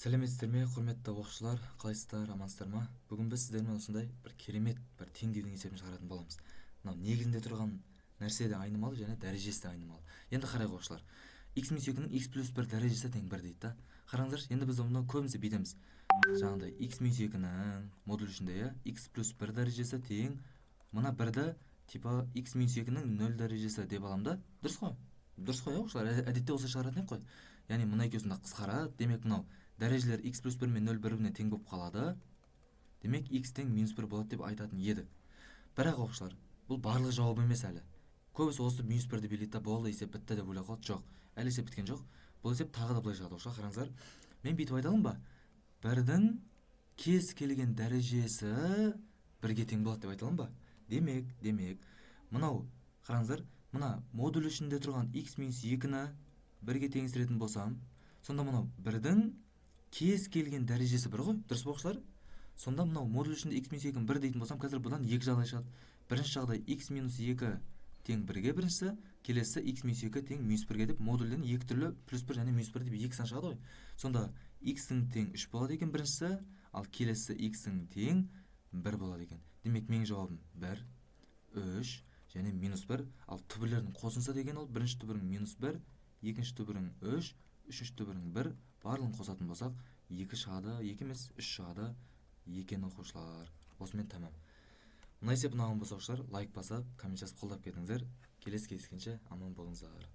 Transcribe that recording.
Сәлеметсіздер ме, құрметті оқушылар, қалайсыздар, амансыздар ма? Бүгін біз сіздермен осындай бір керемет бір теңдеудің есебін шығаратын боламыз. Мынау негізінде тұрған нәрсе де айнымалы және дәрежесі де айнымалы. Енді қарайық оқушылар. X минус 2-нің x плюс 1 дәрежесі тең 1 дейді да. Қараңыздаршы, енді біз оны көбімізде бүйтеміз. Жаңағыдай x минус 2-нің модуль ішінде x плюс 1 дәрежесі тең мына 1-ді типа x минус 2-нің 0 дәрежесі деп аламын да. Дұрыс қой? Дұрыс қой, оқушылар. Әдетте осы шығаратын ек қой. Яғни мына екеусін қысқарады. Демек мынау дәрежелер x плюс 1 мен 0 бір-біріне тең болып қалады. Демек x тең минус 1 болады деп айтатын еді. Бірақ оқушылар, бұл барлық жауап емес әлі. Көбісі осы минус 1-ді билейді да болды, есеп бітті деп ойлап қалады. Жоқ, әлі есеп біткен жоқ. Бұл есеп тағы да былай шығады оқушылар. Қараңыздар, мен бүйтіп айталым ба? 1-дің кез келген дәрежесі 1-ге тең болады деп айталым ба? Демек, мынау қараңыздар, мына модуль ішінде тұрған x минус 2-ні 1-ге теңестіретін болсам, сонда мынау 1-дің кез келген дәрежесі 1 ғой, дұрыс па оқушылар? Сонда мынау модуль ішінде x минус 2-ні 1 дейтін болсам, қазір бұдан екі жағдай шығады. Бірінші жағдай x минус 2 тең 1-ге біріншісі, келесі x минус 2 тең минус 1-ге деп модульден екі түрлі плюс 1 және минус 1 деп екі сан шығады ғой. Сонда x-ің тең 3 болады екен біріншісі, ал келесі x-ің тең 1 болады екен. Демек менің жауабым 1, 3 және минус 1, ал түбірлердің қосынса деген ол бірінші түбірің минус 1, екінші түбірің 3, үшінші түбірің 1, барлығын қосатын болсақ 2 шығады, 2 емес 3 шығады екен оқушылар. Осымен тамам. Мына есеп ұнаған болса оқушылар, лайк басып, коммент жазып қолдап кетіңіздер. Келесі кездескенше аман болыңыздар.